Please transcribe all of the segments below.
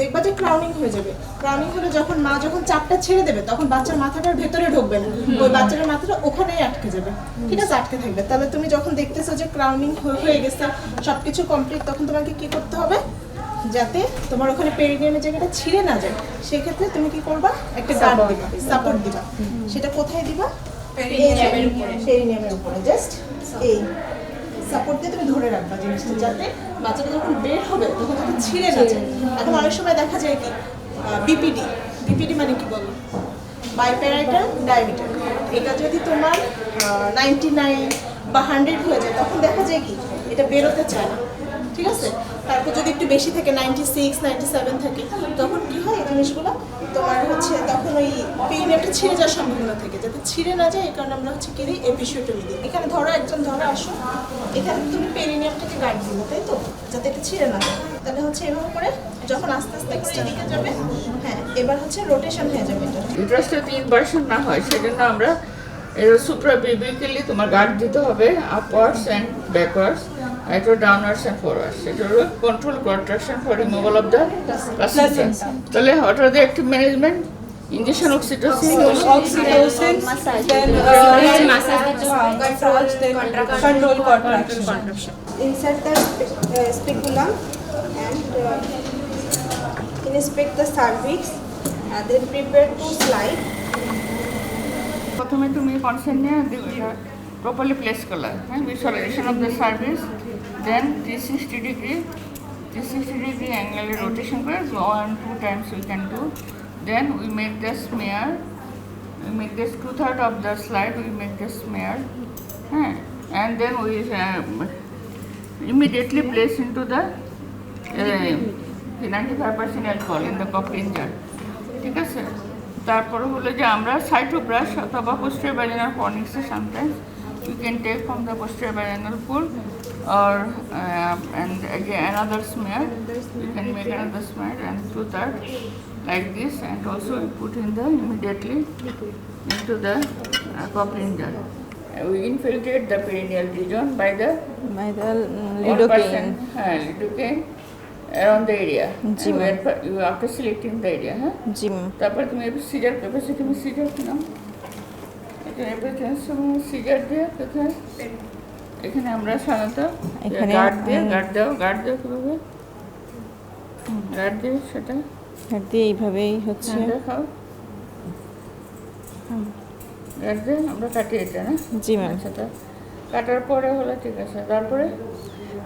দেখবা যে ক্রাউনিং হয়ে যাবে। ক্রাউনিং হলে যখন মা যখন চাপটা ছেড়ে দেবে তখন বাচ্চার মাথাটার ভেতরে ঢুকবে না, ওই বাচ্চার মাথাটা ওখানেই আটকে যাবে, ঠিক আছে, আটকে থাকবে। তাহলে তুমি যখন দেখতেছো যে ক্রাউনিং হয়ে গেছে, সবকিছু কমপ্লিট, তখন তোমাকে কি করতে হবে, যাতে তোমার ওখানে পেরিনিয়ামের জায়গাটা ছিঁড়ে না যায়, সেক্ষেত্রে তুমি কি করবা, একটা গার্ড দিবা, সাপোর্ট দিবা। সেটা কোথায় দিবা, পেরিনিয়ামের উপরে, জাস্ট এই সাপোর্ট দিয়ে তুমি ধরে রাখবা জিনিসটা, যাতে বাচ্চাটা যখন বের হবে তখন তাকে ছিঁড়ে না যায়। এখন অনেক সময় দেখা যায় কি বিপিডি, বিপিডি মানে কি বলো, বাইপ্যারাইটাল ডায়ামিটার, এটা যদি তোমার 99 বা 100 হয়ে যায় তখন দেখা যায় কি এটা বেরোতে চায় না, ঠিক আছে। তারপর যদি একটু বেশি থাকে 96 97 থাকে তখন কি হয়, এই জিনিসগুলো তোমার হচ্ছে তখন ওই পেরিনিয়ামটা ছিঁড়ে যাওয়ার সম্ভাবনা থাকে। যাতে ছিঁড়ে না যায় এই কারণে আমরা হচ্ছে কি দিই, এপিসিওটমি দিই। এখানে ধরো একজন ধরো আসো, এখানে তুমি পেরিনিয়ামটাকে গার্ড দিবো, তাই তো, যাতে এটা ছিঁড়ে না যায়। তাহলে হচ্ছে এভাবে করে যখন আস্তে আস্তে এদিকে যাবে, হ্যাঁ এবার হচ্ছে রোটেশন হয়ে যাবে এটা। ইউট্রাসটা ইনভার্সন না হয় সেজন্য আমরা সুপ্রাপিবিক্যালি তোমার গার্ড দিতে হবে, আপওয়ার্ডস অ্যান্ড ব্যাকওয়ার্ডস, এটা ডাউনওয়ার্ডস অ্যান্ড ফরওয়ার্ডস। এটা হলো control contraction for removal of the placenta. তাহলে what are the active management? Injection oxytocin, Oxytocin, then massage, then control contraction. Insert the speculum and inspect the cervix, and then prepare to slide. প্রথমে তুমি consent নিয়ে properly place করলা, হ্যাঁ, visualisation of the service, then 360 degree অ্যাঙ্গেলে rotation করে 1-2 times we can do. Then we make the smear, we make this 2/3 of the slide, we make the smear, and then we immediately place into the 95% alcohol in the coffin jar, ঠিক আছে। তারপরে হলো যে আমরা সাইটোব্রাশ অথবা posterior vaginal fornix sometimes you can take from the posterior vaginal pool, or and again another smear, you can make another smear and 2/3 like this, and also we put in the immediately into the coffin jar. We infiltrate the perineal region by the Lidocaine. lidocaine around the area. G And ma'am. you after selecting the area, হ্যাঁ। জি ma'am. তারপর তুমি caesar capacity, তুমি caesar নাও, এটা everything caesar দিয়ে কোথায়, এখানে আমরা সাধারণত এখানে গার্ড দাও কীভাবে গার্ড দিয়ে সেটা আর দিয়ে এইভাবেই হচ্ছে দেখাও, গার্ড দিয়ে আমরা কাটি এটা, না? জি ম্যাম। সেটা কাটার পরে হলো ঠিক আছে,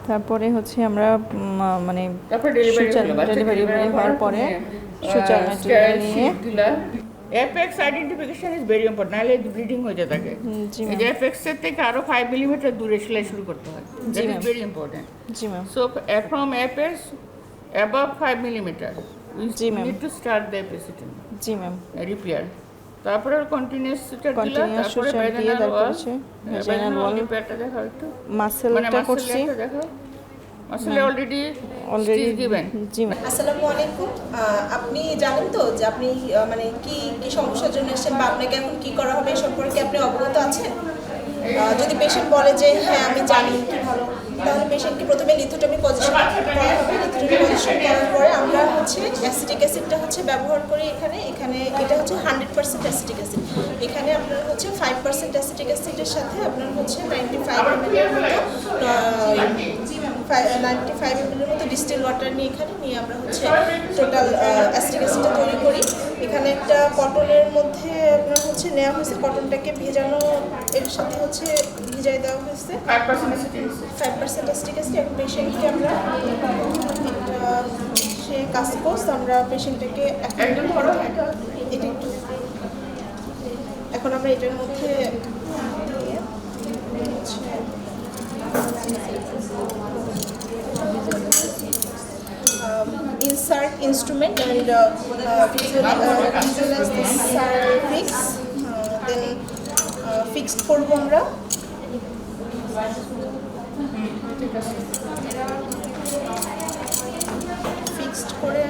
তারপরে হচ্ছে আমরা মানে তারপর ডেলিভারি হওয়ার পরে সুচার ম্যাটেরিয়াল নিয়ে FX identification is very important, নাহলে ব্লিডিং হয়ে যায় থাকে। জি এই ম্যাম। যে এফএক্স এর থেকে আরো 5 মিলিমিটার দূরে সেলাই শুরু করতে হয়, that is ma'am. Very important. G ma'am. So from FX above 5 millimeter we G ma'am. need to start the episiotomy G ma'am. repair। তারপরে কন্টিনিউয়াস সুচার দিলা, Continuous তারপরে suture দিয়ে vaginal তারপর wall, হচ্ছে vaginal vaginal wall wall, রিপেয়ারটা দেখাও একটু, মাসেলটা করছি দেখাও, মাসেলে অলরেডি অলরেডি। গিভেন। জি ম্যাম। আসসালামু আলাইকুম। আপনি জানেন তো যে আপনি মানে কি কি সমস্যার জন্য এসেছেন বা আপনাকে এখন কি করা হবে এই সম্পর্কে আপনি অবগত আছেন? যদি পেশেন্ট বলে যে হ্যাঁ আমি জানি, কি ভালো, তাহলে পেশেন্টকে প্রথমে লিথোটমি পজিশন করা হবে। লিথোটমি পজিশন করার পরে আমরা হচ্ছে অ্যাসিটিক অ্যাসিডটা হচ্ছে ব্যবহার করি এখানে এটা হচ্ছে 100% অ্যাসিটিক অ্যাসিড। এখানে আপনার হচ্ছে 5% অ্যাসিটিক অ্যাসিডের সাথে আপনার হচ্ছে 95 ml এর মতো 95 ml এর মতো ডিস্টিল ওয়াটার নিয়ে এখানে নিয়ে আমরা হচ্ছে টোটাল অ্যাসিটিক অ্যাসিডটা তৈরি করি। এখানে একটা কটনের মধ্যে আপনার হচ্ছে নেওয়া হয়েছে, কটনটাকে ভেজানো এর সাথে হচ্ছে ভিজাই দেওয়া হয়েছে 5% অ্যাসিটিক অ্যাসিড। এখন পেশেন্টকে আমরা একটা সে কাসকোস আমরা পেশেন্টটাকে একদম করো এটা একটু এখন আমরা এটার মধ্যে দিয়ে insert instrument and visualize the cervix, then fixed করব আমরা। ফিক্সড করে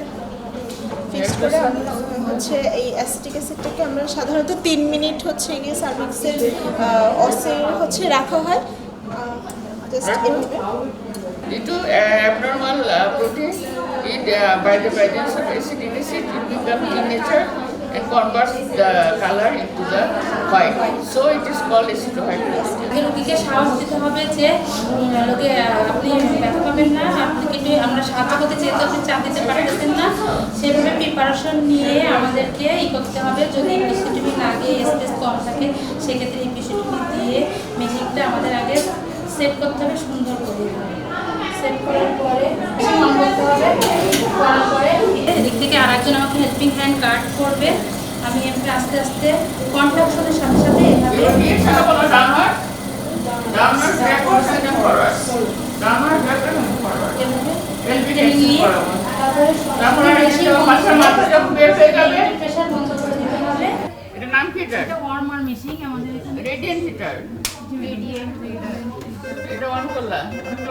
আমরা হচ্ছে এই অ্যাসিটিক অ্যাসিডটাকে আমরা সাধারণত 3 মিনিট হচ্ছে গিয়ে সার্ভিক্সের অসে হচ্ছে রাখা হয়, জাস্ট এভাবে। due to abnormal protein it by the presence of acetic acid, it becomes denatured and converts the color into the white. So it is called acetohydrosis. রোগীকে সাহস দিতে হবে যে লোকে আপনি ব্যথা পাবেন না, আপনাকে আমরা সাহায্য করতে যেহেতু আপনি চাপ দিতে পারতেছেন না, সেভাবে প্রিপারেশন নিয়ে আমাদেরকে করতে হবে। যদি ইপিসিটমি লাগে, স্পেস কম থাকে, সেক্ষেত্রে ইপিসিটমি দিয়ে মেশিনটা আমাদের আগে সেট করতে হবে সুন্দর করে। সেট করার পরে অন করতে হবে, করার পরে এদিক থেকে আরেকজন আমাকে হেল্পিং হ্যান্ড কাট করবে। আমি এমনি আস্তে আস্তে কন্ট্রাকশনের সাথে সাথে এভাবে Downward, backwards and then forwards. Downward, backward and forward. তারপরে মাথা যখন বের হয়ে যাবে, প্রেসার বন্ধ করে দিতে হবে। এটার নাম কি? এটা ওয়ার্মার মেশিন আমাদের এখানে রেডিয়েন্ট হিটার। এটা অন করলা,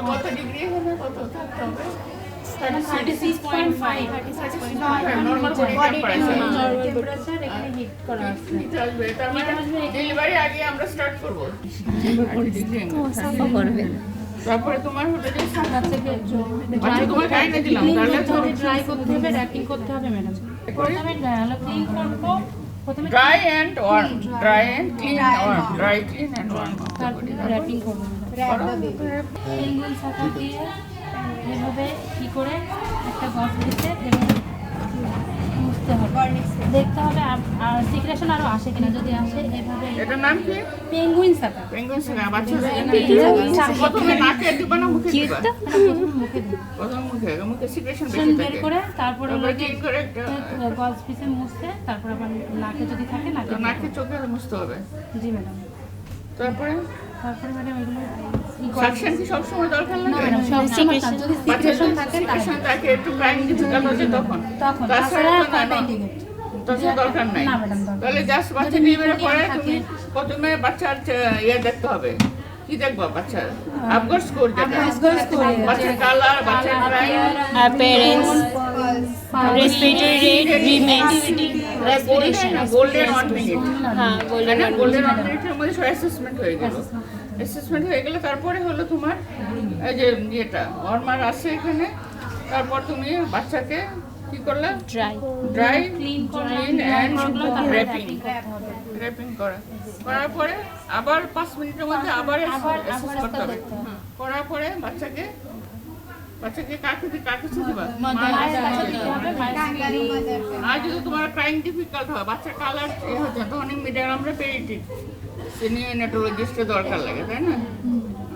কত ডিগ্রি এখানে কত থাকতে হবে? 36.5 নরমাল বডি টেম্পারেচার। টেম্পারেচার এখানে হিট করা আছে। হিট আসবে, তার মানে ডেলিভারি আগে আমরা স্টার্ট করব। তারপরে তোমার হলো যে বাচ্চা তোমার গায়ে দিলাম, তাহলে তো ড্রাই করতে হবে, র্যাপিং করতে হবে ম্যাডাম। প্রথমে ক্লিন করব, প্রথমে dry and warm, dry and clean warm, dry clean and warm. Wrapping করব। পেঙ্গুইন ছাতা দিয়ে এভাবে কি করে একটা গস দিতে এভাবে মুছতে হবে, দেখতে হবে আর সিক্রেশন আরো আসে কিনা। যদি আসে এভাবে। এটার নাম কি? পেঙ্গুইন ছাতা। পেঙ্গুইন ছাতা। বাচ্চারা প্রথমে নাকে দিবা না মুখে দিবা? মুখে দিই, প্রথম মুখে, মুখে সিক্রেশন বেশি বের থাকে। করে তারপরে ক্লিন করে গজ পিসে মুছতে, তারপর আবার নাকে যদি থাকে তো নাকে চোখে মুছতে হবে। জি ম্যাডাম। তারপরে ম্যাডাম এগুলো সাকশন কি সবসময় দরকার না লাগে? ম্যাডাম, সবসময় যদি সিক্রেশন থাকে সিক্রেশন থাকে একটু ক্রাইম ডিফিকাল্ট হচ্ছে তখন। তখন তাছাড়া তো না, না। ইন্ডিকেট তখন দরকার নাই। না ম্যাডাম, দরকার তাহলে জাস্ট বাচ্চা ডেলিভারি পরে তুমি প্রথমে বাচ্চার ইয়ে দেখতে হবে। কি দেখবা? বাচ্চার আপগার স্কোর যেটা, বাচ্চার কালার, বাচ্চার crime, appearance, respiratory rate, remains, golden 1 minute. হ্যাঁ golden one. গোল্ডেন 1 মিনিটের মধ্যে সব অ্যাসেসমেন্ট হয়ে গেল। অ্যাসেসমেন্ট হয়ে গেলে তারপরে হলো তোমার এই যে ইয়েটা ওয়ার্মার আছে এখানে। তারপর তুমি বাচ্চাকে কি করলে? ড্রাই ক্লিন করে এন্ড র্যাপিং র্যাপিং করার পরে আবার 5 মিনিটের মধ্যে আবার অ্যাসেস করতে হবে। করার পরে বাচ্চাকে কাকে দিবা? আর যদি তোমার ক্রাইম ডিফিকাল্ট হয়, বাচ্চার কালার হচ্ছে, তখন ইমিডিয়েট আমরা পেডিয়াট্রিক নিওনেটোলজিস্টের দরকার লাগে, তাই না?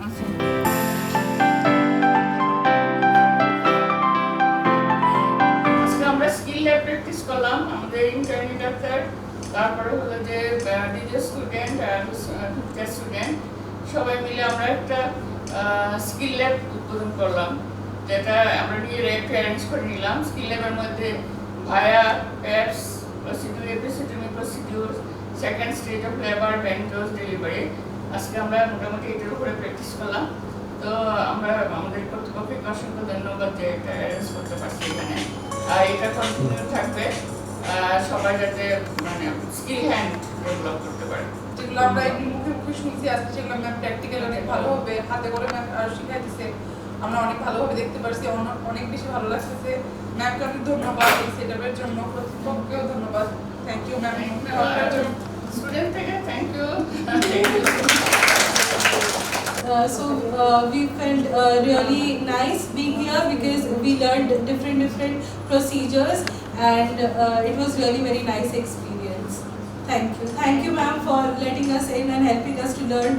আচ্ছা। আজকে আমরা স্কিল ল্যাব প্র্যাকটিস করলাম, আমাদের ইন্টার্নি ডাক্তার, তারপরে হলো যে ডিজে স্টুডেন্ট আর ফিফথ স্টুডেন্ট সবাই মিলে আমরা একটা স্কিল ল্যাব উদ্বোধন করলাম, যেটা আমরা নিয়ে র্যাকটা অ্যারেঞ্জ করে নিলাম। স্কিল ল্যাবের মধ্যে via, paps, procedure, episiotomy procedure, second stage of labour, বেন্টোস, ডেলিভারি। আজকে আমরা মোটামুটি এটার উপরে প্র্যাকটিস করলাম। তো আমরা আমাদের কর্তৃপক্ষকে অসংখ্য ধন্যবাদ যে এটা অ্যারেঞ্জ করতে পারছি এখানে। আর এটা কন্টিনিউ থাকবে, সবাই যাতে মানে স্কিল হ্যান্ড ডেভেলপ করতে পারে। যেগুলো আমরা এমনি মুখে মুখে শুনছি আজকে, সেগুলো ম্যাম প্র্যাকটিক্যাল অনেক ভালোভাবে হাতে করে ম্যাম আর শিখাই দিচ্ছে। আমরা অনেক ভালোভাবে দেখতে পারছি, অনেক বেশি ভালো লাগতেছে। ম্যামকে অনেক ধন্যবাদ এই সেটআপের জন্য, প্রত্যেককেও ধন্যবাদ। Thank you ma'am. স্টুডেন্ট থেকে thank you. We felt really nice being here because we learned different procedures, and it was really very nice experience. Thank you ma'am for letting us in and helping us to learn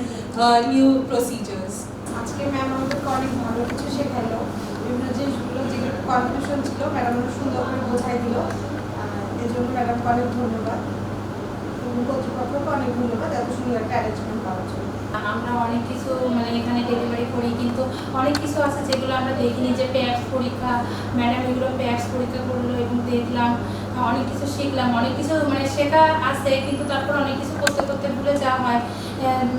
new procedures. আজকে ma'am আমাদেরকে অনেক ভালো কিছু শেখালো, বিভিন্ন জিনিসগুলো যেগুলো confusion ছিল madam সুন্দর করে বোঝাই দিল। এর জন্য ম্যাডামকে অনেক ধন্যবাদ, কর্তৃপক্ষকে অনেক ধন্যবাদ এত সুন্দর একটা অ্যারেঞ্জমেন্ট করার জন্য। আমরা অনেক কিছু মানে এখানে ডেলিভারি করি, কিন্তু অনেক কিছু আছে যেগুলো আমরা দেখিনি, যে প্যাডস পরীক্ষা, ম্যাডাম এগুলো প্যাডস পরীক্ষা করলো এবং দেখলাম, অনেক কিছু শিখলাম, অনেক কিছু মানে শেখা আছে, কিন্তু তারপর অনেক কিছু করতে করতে ভুলে যাওয়া হয়।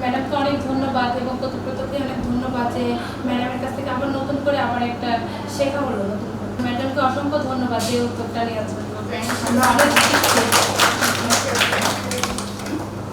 ম্যাডামকে অনেক ধন্যবাদ এবং কর্তৃপক্ষকে অনেক ধন্যবাদ যে ম্যাডামের কাছ থেকে আবার নতুন করে আবার একটা শেখা হলো। ম্যাডামকে অসংখ্য ধন্যবাদ যে উদ্যোগটা নেওয়ার জন্য। আমরা অনেক শিখছি।